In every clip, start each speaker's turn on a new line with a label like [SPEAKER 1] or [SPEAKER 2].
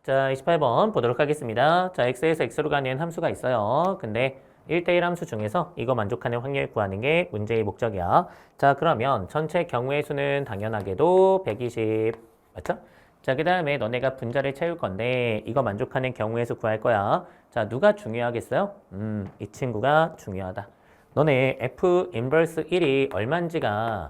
[SPEAKER 1] 자, 28번 보도록 하겠습니다. 자, x에서 x로 가는 함수가 있어요. 근데 1대1 함수 중에서 이거 만족하는 확률 구하는 게 문제의 목적이야. 자, 그러면 전체 경우의 수는 당연하게도 120. 맞죠? 자, 그 다음에 너네가 분자를 채울 건데 이거 만족하는 경우의 수 구할 거야. 자, 누가 중요하겠어요? 이 친구가 중요하다. 너네 f 인버스 1이 얼만지가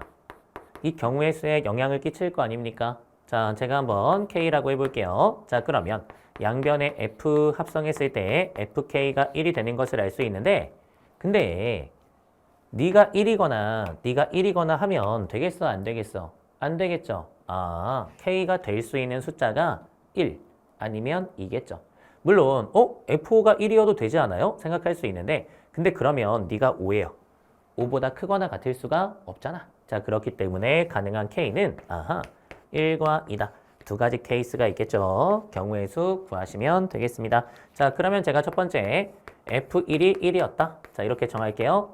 [SPEAKER 1] 이 경우의 수에 영향을 끼칠 거 아닙니까? 자, 제가 한번 K라고 해볼게요. 자, 그러면 양변에 F 합성했을 때 FK가 1이 되는 것을 알 수 있는데 근데 네가 1이거나 하면 되겠어? 안 되겠어? 안 되겠죠? 아, K가 될 수 있는 숫자가 1 아니면 2겠죠. 물론 F5가 1이어도 되지 않아요? 생각할 수 있는데 근데 그러면 네가 5예요. 5보다 크거나 같을 수가 없잖아. 자, 그렇기 때문에 가능한 K는 1과 2다. 두 가지 케이스가 있겠죠. 경우의 수 구하시면 되겠습니다. 자, 그러면 제가 첫 번째 F1이 1이었다. 자, 이렇게 정할게요.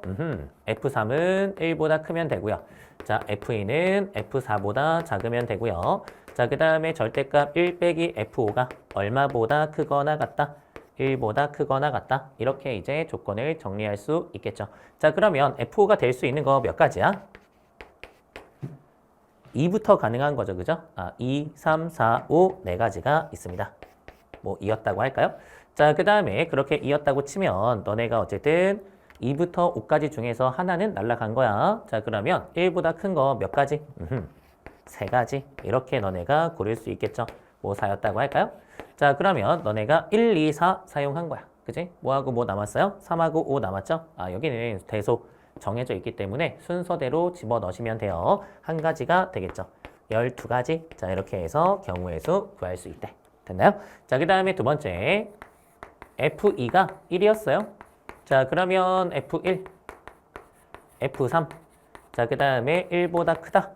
[SPEAKER 1] F3은 1보다 크면 되고요. 자, F2는 F4보다 작으면 되고요. 자, 그 다음에 절대값 1 빼기 F5가 얼마보다 크거나 같다. 1보다 크거나 같다. 이렇게 이제 조건을 정리할 수 있겠죠. 자, 그러면 F5가 될 수 있는 거 몇 가지야? 2부터 가능한 거죠. 그죠? 2, 3, 4, 5 네 가지가 있습니다. 뭐 이었다고 할까요? 자, 그 다음에 그렇게 이었다고 치면 너네가 어쨌든 2부터 5까지 중에서 하나는 날라간 거야. 자, 그러면 1보다 큰 거 몇 가지? 세 가지. 이렇게 너네가 고를 수 있겠죠. 뭐 4였다고 할까요? 자, 그러면 너네가 1, 2, 4 사용한 거야. 그지? 뭐하고 뭐 남았어요? 3하고 5 남았죠? 여기는 대소 정해져 있기 때문에 순서대로 집어넣으시면 돼요. 한 가지가 되겠죠. 12가지. 자, 이렇게 해서 경우의 수 구할 수 있대. 됐나요? 자, 그 다음에 두 번째. F2가 1이었어요. 자, 그러면 F1, F3. 자, 그 다음에 1보다 크다.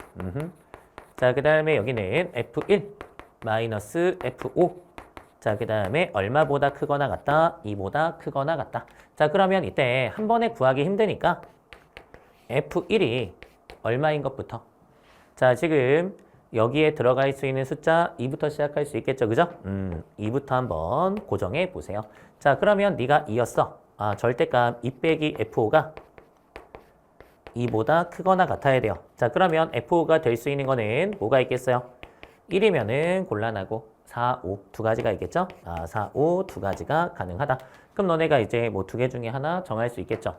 [SPEAKER 1] 자, 그 다음에 여기는 F1 마이너스 F5. 자, 그 다음에 얼마보다 크거나 같다? 2보다 크거나 같다. 자, 그러면 이때 한 번에 구하기 힘드니까 F1이 얼마인 것부터. 자, 지금 여기에 들어갈 수 있는 숫자 2부터 시작할 수 있겠죠. 그죠? 2부터 한번 고정해 보세요. 자, 그러면 네가 2였어. 절대값 2 빼기 F5가 2보다 크거나 같아야 돼요. 자, 그러면 F5가 될 수 있는 거는 뭐가 있겠어요? 1이면은 곤란하고 4, 5 두 가지가 있겠죠? 4, 5 두 가지가 가능하다. 그럼 너네가 이제 뭐 두 개 중에 하나 정할 수 있겠죠?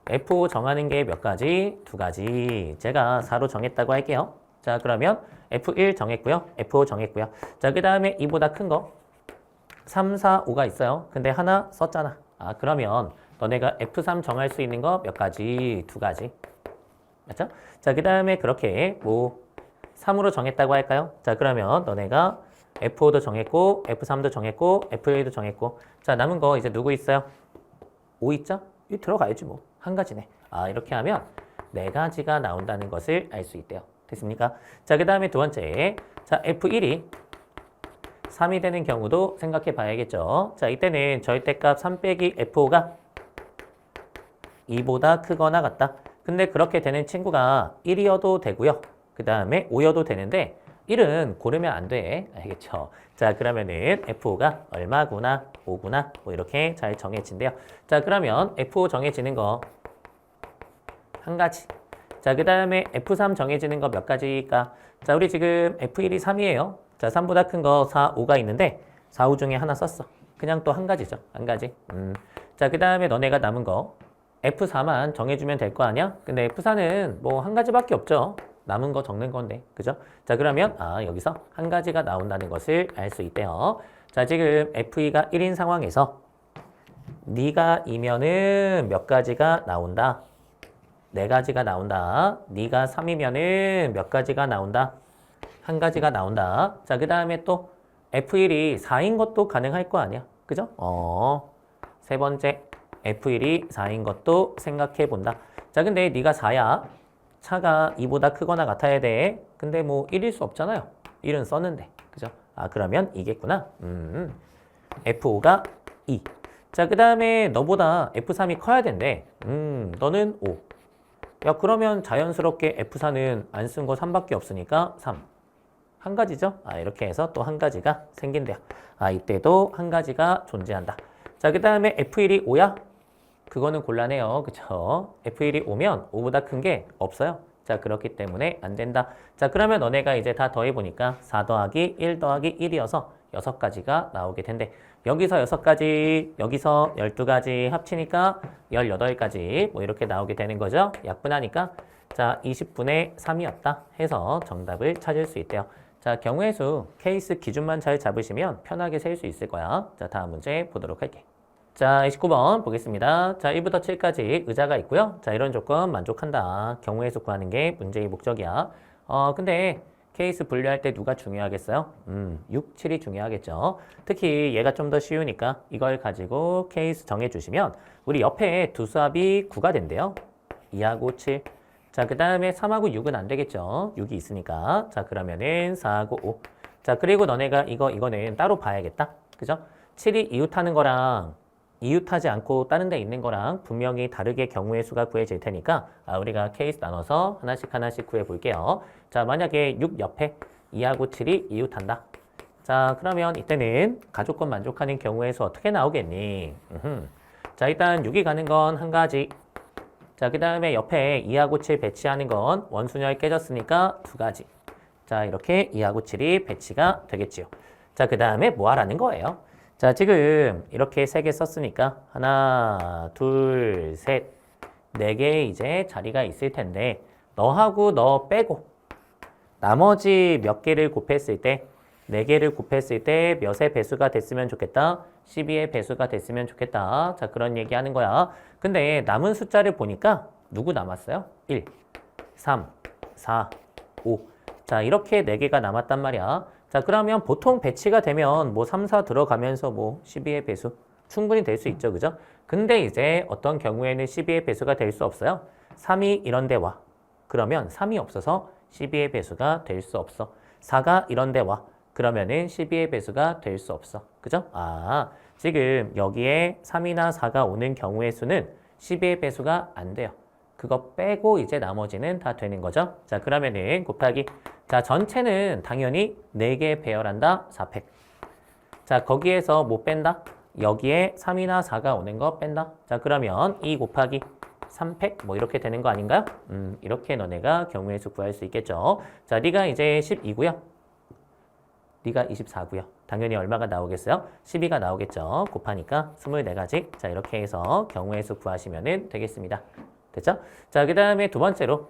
[SPEAKER 1] F5 정하는 게 몇 가지? 두 가지. 제가 4로 정했다고 할게요. 자, 그러면 F1 정했고요. F5 정했고요. 자, 그 다음에 2보다 큰 거 3, 4, 5가 있어요. 근데 하나 썼잖아. 그러면 너네가 F3 정할 수 있는 거 몇 가지? 두 가지. 맞죠? 자, 그 다음에 그렇게 뭐 3으로 정했다고 할까요? 자, 그러면 너네가 F5도 정했고 F3도 정했고 F1도 정했고 자, 남은 거 이제 누구 있어요? 5 있죠? 이 들어가야지 뭐. 한 가지네. 이렇게 하면 네 가지가 나온다는 것을 알 수 있대요. 됐습니까? 자, 그 다음에 두 번째. 자, F1이 3이 되는 경우도 생각해 봐야겠죠. 자, 이때는 절대값 3 빼기 F5가 2보다 크거나 같다. 근데 그렇게 되는 친구가 1이어도 되고요. 그 다음에 5여도 되는데 1은 고르면 안 돼. 알겠죠? 자, 그러면은 F5가 얼마구나, 5구나, 뭐 이렇게 잘 정해진대요. 자, 그러면 F5 정해지는 거 한 가지. 자, 그 다음에 F3 정해지는 거 몇 가지일까? 자, 우리 지금 F1이 3이에요. 자, 3보다 큰 거 4, 5가 있는데 4, 5 중에 하나 썼어. 그냥 또 한 가지죠. 한 가지. 자, 그 다음에 너네가 남은 거 F4만 정해주면 될 거 아니야? 근데 F4는 뭐 한 가지밖에 없죠. 남은 거 적는 건데. 그죠? 자, 그러면 여기서 한 가지가 나온다는 것을 알 수 있대요. 자, 지금 F2가 1인 상황에서 네가 2면은 몇 가지가 나온다? 네 가지가 나온다. 네가 3이면은 몇 가지가 나온다? 한 가지가 나온다. 자, 그 다음에 또 F1이 4인 것도 가능할 거 아니야? 그죠? 세 번째 F1이 4인 것도 생각해 본다. 자, 근데 네가 4야. 차가 2보다 크거나 같아야 돼. 근데 뭐 1일 수 없잖아요. 1은 썼는데. 그죠? 그러면 이겠구나. F5가 2. 자, 그 다음에 너보다 F3이 커야 된대. 너는 5. 야, 그러면 자연스럽게 F4는 안 쓴 거 3밖에 없으니까 3. 한 가지죠. 이렇게 해서 또 한 가지가 생긴대요. 이때도 한 가지가 존재한다. 자, 그 다음에 F1이 5야? 그거는 곤란해요. 그쵸? F1이 5면 5보다 큰 게 없어요. 자, 그렇기 때문에 안 된다. 자, 그러면 너네가 이제 다 더해보니까 4 더하기 1 더하기 1이어서 6가지가 나오게 된대. 여기서 6가지, 여기서 12가지 합치니까 18가지 뭐 이렇게 나오게 되는 거죠. 약분하니까. 자, 20분의 3이었다 해서 정답을 찾을 수 있대요. 자, 경우의 수, 케이스 기준만 잘 잡으시면 편하게 셀 수 있을 거야. 자, 다음 문제 보도록 할게. 자, 29번 보겠습니다. 자, 1부터 7까지 의자가 있고요. 자, 이런 조건 만족한다. 경우의 수 구하는 게 문제의 목적이야. 근데 케이스 분류할 때 누가 중요하겠어요? 6, 7이 중요하겠죠. 특히 얘가 좀 더 쉬우니까 이걸 가지고 케이스 정해주시면 우리 옆에 두 수합이 9가 된대요. 2하고 7. 자, 그 다음에 3하고 6은 안 되겠죠. 6이 있으니까. 자, 그러면은 4하고 5. 자, 그리고 너네가 이거는 따로 봐야겠다. 그죠? 7이 이웃하는 거랑 이웃하지 않고 다른 데 있는 거랑 분명히 다르게 경우의 수가 구해질 테니까 우리가 케이스 나눠서 하나씩 구해 볼게요. 자, 만약에 6 옆에 2하고 7이 이웃한다. 자, 그러면 이때는 가족권 만족하는 경우의 수 어떻게 나오겠니? 자, 일단 6이 가는 건 한 가지. 자, 그 다음에 옆에 2하고 7 배치하는 건 원순열 깨졌으니까 두 가지. 자, 이렇게 2하고 7이 배치가 되겠지요. 자, 그 다음에 뭐 하라는 거예요? 자, 지금 이렇게 3개 썼으니까 하나, 둘, 셋, 4개 이제 자리가 있을 텐데 너하고 너 빼고 나머지 몇 개를 곱했을 때 4개를 곱했을 때 몇의 배수가 됐으면 좋겠다? 12의 배수가 됐으면 좋겠다. 자, 그런 얘기 하는 거야. 근데 남은 숫자를 보니까 누구 남았어요? 1, 3, 4, 5. 자, 이렇게 4개가 남았단 말이야. 자, 그러면 보통 배치가 되면 뭐 3, 4 들어가면서 뭐 12의 배수 충분히 될 수 있죠. 그죠? 근데 이제 어떤 경우에는 12의 배수가 될 수 없어요. 3이 이런 데 와. 그러면 3이 없어서 12의 배수가 될 수 없어. 4가 이런 데 와. 그러면은 12의 배수가 될 수 없어. 그죠? 지금 여기에 3이나 4가 오는 경우의 수는 12의 배수가 안 돼요. 그거 빼고 이제 나머지는 다 되는 거죠. 자, 그러면은 곱하기. 자, 전체는 당연히 4개 배열한다. 4팩. 자, 거기에서 뭐 뺀다? 여기에 3이나 4가 오는 거 뺀다. 자, 그러면 2 곱하기 3팩 뭐 이렇게 되는 거 아닌가요? 이렇게 너네가 경우의 수 구할 수 있겠죠. 자, 네가 이제 12고요. 네가 24고요. 당연히 얼마가 나오겠어요? 12가 나오겠죠. 곱하니까 24가지. 자, 이렇게 해서 경우의 수 구하시면 되겠습니다. 됐죠? 자, 그 다음에 두 번째로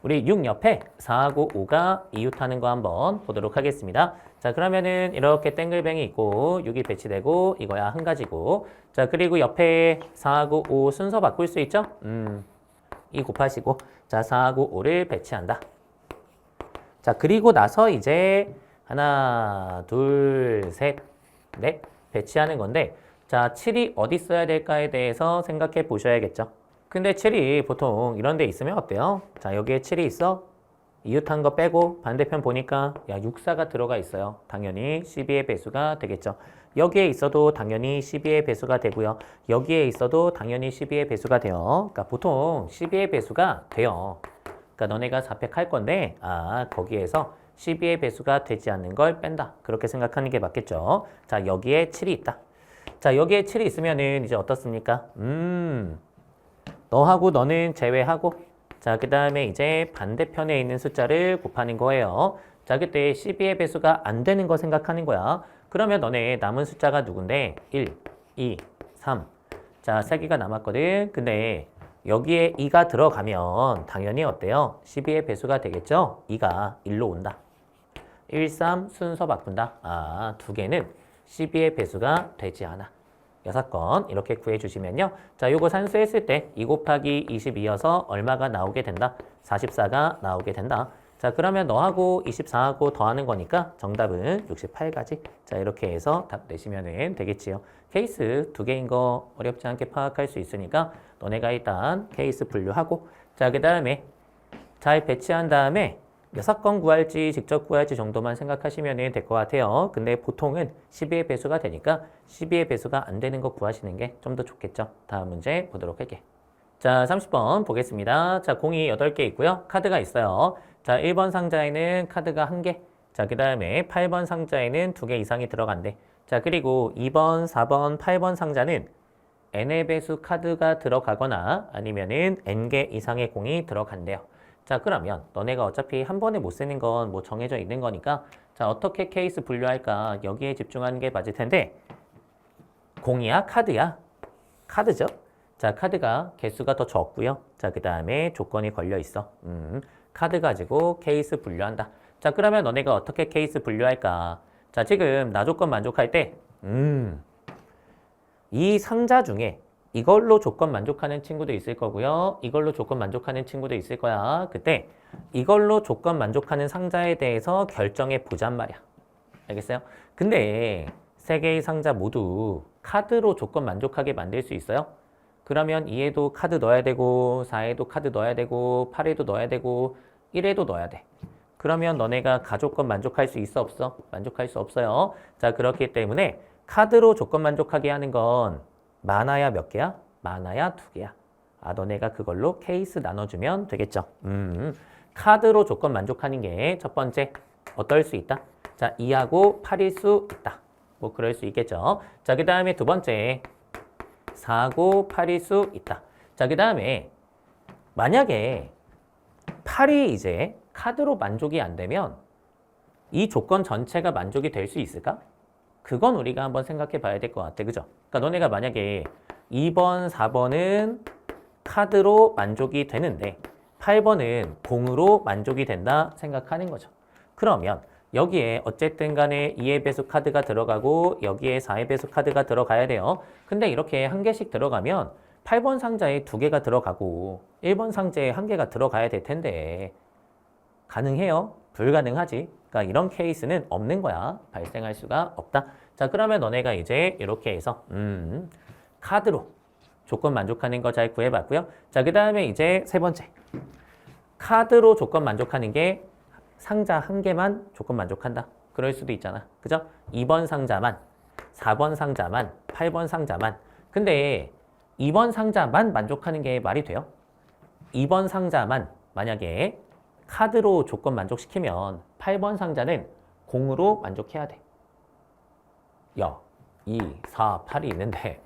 [SPEAKER 1] 우리 6 옆에 4하고 5가 이웃하는 거 한번 보도록 하겠습니다. 자, 그러면은 이렇게 땡글뱅이 있고 6이 배치되고 이거야 한 가지고. 자, 그리고 옆에 4하고 5 순서 바꿀 수 있죠? 2 곱하시고 자, 4하고 5를 배치한다. 자, 그리고 나서 이제 하나, 둘, 셋, 넷 배치하는 건데 자, 7이 어디 써야 될까에 대해서 생각해 보셔야겠죠. 근데 7이 보통 이런 데 있으면 어때요? 자, 여기에 7이 있어? 이웃한 거 빼고 반대편 보니까 6사가 들어가 있어요. 당연히 12의 배수가 되겠죠. 여기에 있어도 당연히 12의 배수가 되고요. 여기에 있어도 당연히 12의 배수가 돼요. 그러니까 보통 12의 배수가 돼요. 그러니까 너네가 4팩 할 건데 거기에서 12의 배수가 되지 않는 걸 뺀다. 그렇게 생각하는 게 맞겠죠. 자, 여기에 7이 있다. 자, 여기에 7이 있으면은 이제 어떻습니까? 너하고 너는 제외하고 자, 그 다음에 이제 반대편에 있는 숫자를 곱하는 거예요. 자, 그때 12의 배수가 안 되는 거 생각하는 거야. 그러면 너네 남은 숫자가 누군데? 1, 2, 3. 자, 3개가 남았거든. 근데 여기에 2가 들어가면 당연히 어때요? 12의 배수가 되겠죠? 2가 1로 온다. 1, 3 순서 바꾼다. 2개는 12의 배수가 되지 않아. 6건 이렇게 구해주시면요. 자, 요거 산수했을 때 2 곱하기 22여서 얼마가 나오게 된다? 44가 나오게 된다. 자, 그러면 너하고 24하고 더하는 거니까 정답은 68가지. 자, 이렇게 해서 답 내시면 되겠지요. 케이스 2개인 거 어렵지 않게 파악할 수 있으니까 너네가 일단 케이스 분류하고 자, 그 다음에 잘 배치한 다음에 6건 구할지 직접 구할지 정도만 생각하시면 될 것 같아요. 근데 보통은 12의 배수가 되니까 12의 배수가 안 되는 거 구하시는 게 좀 더 좋겠죠. 다음 문제 보도록 할게. 자, 30번 보겠습니다. 자, 공이 8개 있고요. 카드가 있어요. 자, 1번 상자에는 카드가 1개. 자, 그 다음에 8번 상자에는 2개 이상이 들어간대. 자, 그리고 2번, 4번, 8번 상자는 n의 배수 카드가 들어가거나 아니면은 n개 이상의 공이 들어간대요. 자, 그러면 너네가 어차피 한 번에 못 쓰는 건 뭐 정해져 있는 거니까 자, 어떻게 케이스 분류할까? 여기에 집중하는 게 맞을 텐데 공이야? 카드야? 카드죠? 자, 카드가 개수가 더 적고요. 자, 그 다음에 조건이 걸려 있어. 카드 가지고 케이스 분류한다. 자, 그러면 너네가 어떻게 케이스 분류할까? 자, 지금 나 조건 만족할 때, 이 상자 중에 이걸로 조건 만족하는 친구도 있을 거고요. 이걸로 조건 만족하는 친구도 있을 거야. 그때 이걸로 조건 만족하는 상자에 대해서 결정해 보잔 말이야. 알겠어요? 근데 세 개의 상자 모두 카드로 조건 만족하게 만들 수 있어요? 그러면 2에도 카드 넣어야 되고 4에도 카드 넣어야 되고 8에도 넣어야 되고 1에도 넣어야 돼. 그러면 너네가 가조건 만족할 수 있어 없어? 만족할 수 없어요. 자, 그렇기 때문에 카드로 조건 만족하게 하는 건 많아야 몇 개야? 많아야 2개야. 아, 너네가 그걸로 케이스 나눠주면 되겠죠. 카드로 조건 만족하는 게 첫 번째 어떨 수 있다? 자, 2하고 8일 수 있다. 뭐 그럴 수 있겠죠. 자, 그 다음에 두 번째 4하고 8일 수 있다. 자, 그 다음에 만약에 8이 이제 카드로 만족이 안 되면 이 조건 전체가 만족이 될 수 있을까? 그건 우리가 한번 생각해 봐야 될 것 같아. 그죠? 그러니까 너네가 만약에 2번, 4번은 카드로 만족이 되는데 8번은 공으로 만족이 된다 생각하는 거죠. 그러면 여기에 어쨌든 간에 2의 배수 카드가 들어가고 여기에 4의 배수 카드가 들어가야 돼요. 근데 이렇게 한 개씩 들어가면 8번 상자에 2개가 들어가고 1번 상자에 1개가 들어가야 될 텐데 가능해요? 불가능하지. 그러니까 이런 케이스는 없는 거야. 발생할 수가 없다. 자, 그러면 너네가 이제 이렇게 해서 카드로 조건 만족하는 거 잘 구해봤고요. 자, 그 다음에 이제 세 번째. 카드로 조건 만족하는 게 상자 1개만 조건 만족한다. 그럴 수도 있잖아. 그죠? 2번 상자만, 4번 상자만, 8번 상자만. 근데 2번 상자만 만족하는 게 말이 돼요? 2번 상자만 만약에 카드로 조건 만족시키면 8번 상자는 공으로 만족해야 돼. 야, 2, 4, 8이 있는데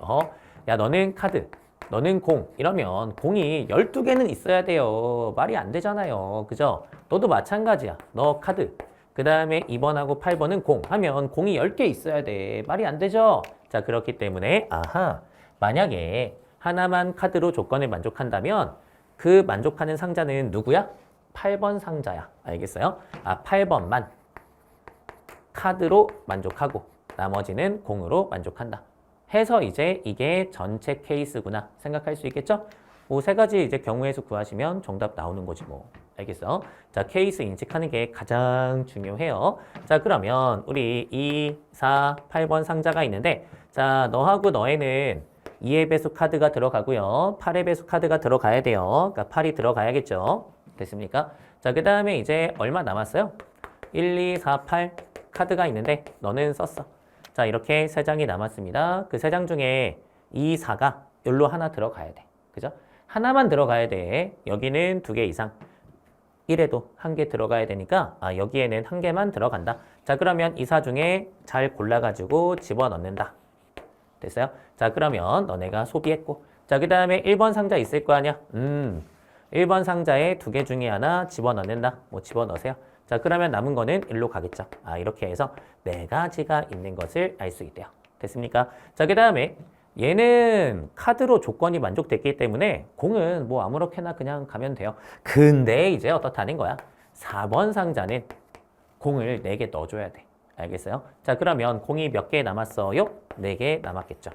[SPEAKER 1] 야, 너는 카드, 너는 공 이러면 공이 12개는 있어야 돼요. 말이 안 되잖아요. 그죠? 너도 마찬가지야. 너 카드, 그 다음에 2번하고 8번은 공 하면 공이 10개 있어야 돼. 말이 안 되죠? 자, 그렇기 때문에 만약에 하나만 카드로 조건을 만족한다면 그 만족하는 상자는 누구야? 8번 상자야. 알겠어요? 8번만 카드로 만족하고 나머지는 공으로 만족한다. 해서 이제 이게 전체 케이스구나 생각할 수 있겠죠? 뭐 세 가지 이제 경우의 수 구하시면 정답 나오는 거지 뭐. 알겠어? 자, 케이스 인식하는 게 가장 중요해요. 자, 그러면 우리 2, 4, 8번 상자가 있는데 자, 너하고 너에는 2의 배수 카드가 들어가고요. 8의 배수 카드가 들어가야 돼요. 그러니까 8이 들어가야겠죠? 됐습니까? 자, 그 다음에 이제 얼마 남았어요? 1, 2, 4, 8 카드가 있는데 너는 썼어. 자, 이렇게 3장이 남았습니다. 그 3장 중에 2, 4가 여기로 하나 들어가야 돼. 그죠? 하나만 들어가야 돼. 여기는 2개 이상. 1에도 1개 들어가야 되니까 여기에는 1개만 들어간다. 자, 그러면 2, 4 중에 잘 골라가지고 집어넣는다. 됐어요? 자, 그러면 너네가 소비했고 자, 그 다음에 1번 상자 있을 거 아니야? 1번 상자에 2개 중에 하나 집어넣는다. 뭐 집어넣으세요. 자, 그러면 남은 거는 일로 가겠죠. 이렇게 해서 4가지가 있는 것을 알 수 있대요. 됐습니까? 자, 그 다음에 얘는 카드로 조건이 만족됐기 때문에 공은 뭐 아무렇게나 그냥 가면 돼요. 근데 이제 어떻다는 거야? 4번 상자는 공을 4개 넣어줘야 돼. 알겠어요? 자, 그러면 공이 몇 개 남았어요? 4개 남았겠죠.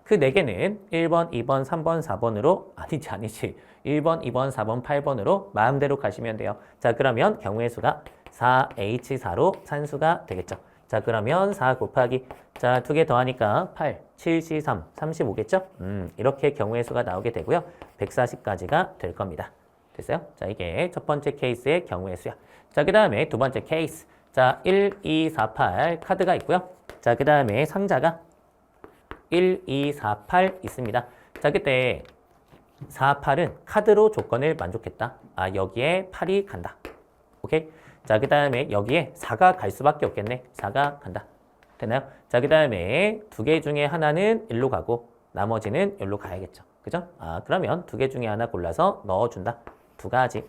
[SPEAKER 1] 그 4개는 1번, 2번, 3번, 4번으로 아니지 1번, 2번, 4번, 8번으로 마음대로 가시면 돼요. 자, 그러면 경우의 수가 4H4로 산수가 되겠죠. 자, 그러면 4 곱하기 자, 2개 더하니까 8, 7C3, 35겠죠? 이렇게 경우의 수가 나오게 되고요. 140까지가 될 겁니다. 됐어요? 자, 이게 첫 번째 케이스의 경우의 수야. 자, 그 다음에 두 번째 케이스. 자, 1, 2, 4, 8 카드가 있고요. 자, 그 다음에 상자가 1, 2, 4, 8 있습니다. 자, 그때 4, 8은 카드로 조건을 만족했다. 여기에 8이 간다. 오케이? 자, 그 다음에 여기에 4가 갈 수밖에 없겠네. 4가 간다. 되나요? 자, 그 다음에 두 개 중에 하나는 일로 가고 나머지는 일로 가야겠죠. 그죠? 그러면 두 개 중에 하나 골라서 넣어준다. 두 가지.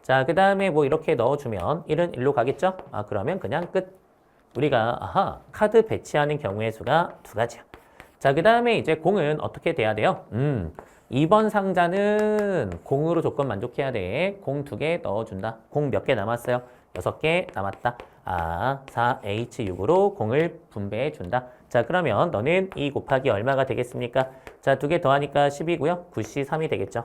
[SPEAKER 1] 자, 그 다음에 뭐 이렇게 넣어주면 1은 일로 가겠죠? 그러면 그냥 끝. 우리가 카드 배치하는 경우의 수가 두 가지야. 자, 그 다음에 이제 공은 어떻게 돼야 돼요? 2번 상자는 공으로 조건 만족해야 돼. 공 2개 넣어준다. 공 몇 개 남았어요? 6개 남았다. 4H6으로 공을 분배해 준다. 자, 그러면 너는 2 곱하기 얼마가 되겠습니까? 자, 2개 더하니까 10이고요. 9C3이 되겠죠.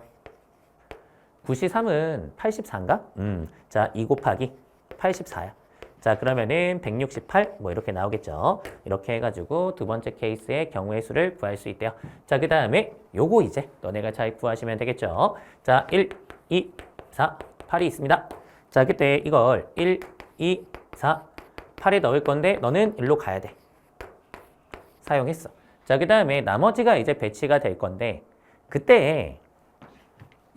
[SPEAKER 1] 9C3은 84인가? 자, 2 곱하기 84야. 자, 그러면은 168 뭐 이렇게 나오겠죠. 이렇게 해가지고 두 번째 케이스의 경우의 수를 구할 수 있대요. 자, 그 다음에 요거 이제 너네가 잘 구하시면 되겠죠. 자, 1, 2, 4, 8이 있습니다. 자, 그때 이걸 1, 2, 4, 8에 넣을 건데 너는 일로 가야 돼. 사용했어. 자, 그 다음에 나머지가 이제 배치가 될 건데 그때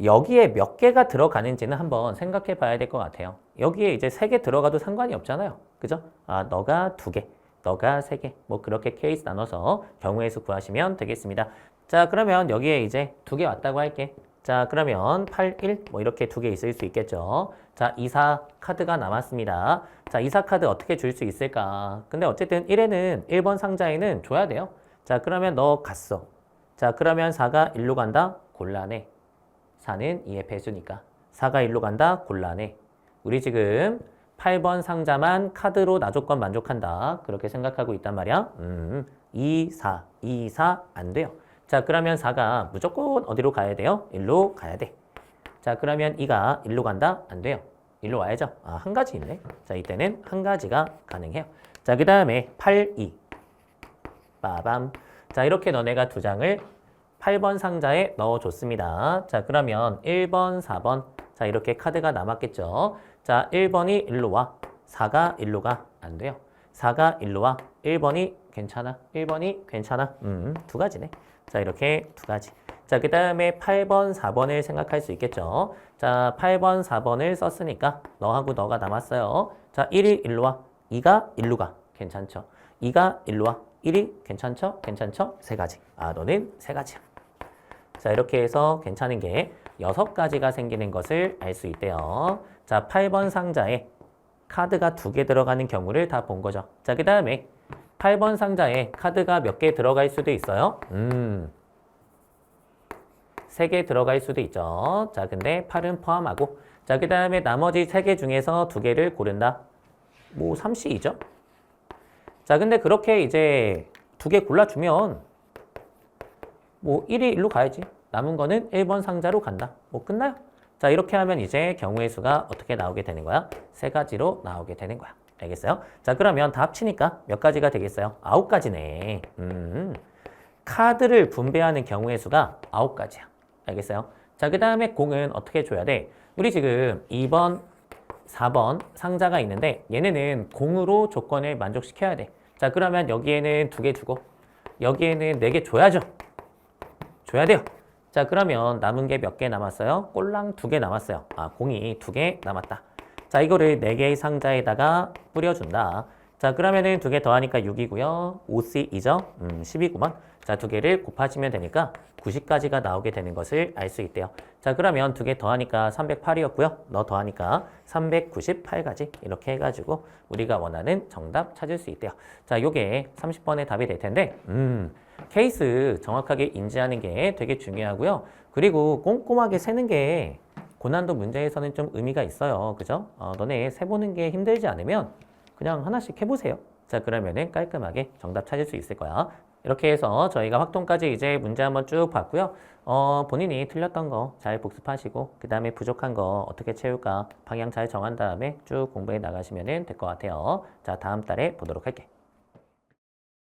[SPEAKER 1] 여기에 몇 개가 들어가는지는 한번 생각해 봐야 될 것 같아요. 여기에 이제 3개 들어가도 상관이 없잖아요. 그죠? 너가 2개, 너가 3개. 뭐 그렇게 케이스 나눠서 경우의 수 구하시면 되겠습니다. 자, 그러면 여기에 이제 2개 왔다고 할게. 자, 그러면 8, 1 뭐 이렇게 2개 있을 수 있겠죠. 자, 2, 4 카드가 남았습니다. 자, 2, 4 카드 어떻게 줄 수 있을까? 근데 어쨌든 1에는 1번 상자에는 줘야 돼요. 자, 그러면 너 갔어. 자, 그러면 4가 1로 간다? 곤란해. 4는 2의 배수니까. 4가 1로 간다? 곤란해. 우리 지금 8번 상자만 카드로 나조건 만족한다. 그렇게 생각하고 있단 말이야. 2, 4, 2, 4 안 돼요. 자, 그러면 4가 무조건 어디로 가야 돼요? 1로 가야 돼. 자, 그러면 2가 1로 간다? 안 돼요. 1로 와야죠. 한 가지 있네. 자, 이때는 한 가지가 가능해요. 자, 그 다음에 8, 2. 빠밤. 자, 이렇게 너네가 두 장을 8번 상자에 넣어줬습니다. 자, 그러면 1번, 4번. 자, 이렇게 카드가 남았겠죠. 자, 1번이 1로 와. 4가 1로 가. 안 돼요. 4가 1로 와. 1번이 괜찮아. 1번이 괜찮아. 두 가지네. 자, 이렇게 두 가지. 자, 그 다음에 8번, 4번을 생각할 수 있겠죠. 자, 8번, 4번을 썼으니까 너하고 너가 남았어요. 자, 1이 1로 와. 2가 1로 가. 괜찮죠. 2가 1로 와. 1이 괜찮죠? 괜찮죠? 세 가지. 너는 세 가지야. 자, 이렇게 해서 괜찮은 게 6가지가 생기는 것을 알 수 있대요. 자, 8번 상자에 카드가 2개 들어가는 경우를 다 본 거죠. 자, 그 다음에 8번 상자에 카드가 몇 개 들어갈 수도 있어요. 3개 들어갈 수도 있죠. 자, 근데 8은 포함하고. 자, 그 다음에 나머지 3개 중에서 2개를 고른다. 뭐 3C이죠. 자, 근데 그렇게 이제 2개 골라주면 뭐 1이 1로 가야지. 남은 거는 1번 상자로 간다. 뭐 끝나요. 자, 이렇게 하면 이제 경우의 수가 어떻게 나오게 되는 거야? 3가지로 나오게 되는 거야. 알겠어요? 자, 그러면 다 합치니까 몇 가지가 되겠어요? 9가지네. 카드를 분배하는 경우의 수가 9가지야. 알겠어요? 자, 그 다음에 공은 어떻게 줘야 돼? 우리 지금 2번, 4번 상자가 있는데 얘네는 공으로 조건을 만족시켜야 돼. 자, 그러면 여기에는 2개 주고 여기에는 4개 줘야죠. 줘야 돼요. 자, 그러면 남은 게 몇 개 남았어요? 꼴랑 2개 남았어요. 공이 2개 남았다. 자, 이거를 4개의 상자에다가 뿌려준다. 자, 그러면은 2개 더하니까 6이고요. 5C2죠? 10이구만. 자, 2개를 곱하시면 되니까 90까지가 나오게 되는 것을 알 수 있대요. 자, 그러면 2개 더하니까 308이었고요. 너 더하니까 398가지 이렇게 해가지고 우리가 원하는 정답 찾을 수 있대요. 자, 요게 30번의 답이 될 텐데 케이스 정확하게 인지하는 게 되게 중요하고요. 그리고 꼼꼼하게 세는 게 고난도 문제에서는 좀 의미가 있어요. 그죠? 너네 세보는 게 힘들지 않으면 그냥 하나씩 해보세요. 자, 그러면은 깔끔하게 정답 찾을 수 있을 거야. 이렇게 해서 저희가 확통까지 이제 문제 한번 쭉 봤고요. 본인이 틀렸던 거 잘 복습하시고 그 다음에 부족한 거 어떻게 채울까 방향 잘 정한 다음에 쭉 공부해 나가시면 될 것 같아요. 자, 다음 달에 보도록 할게.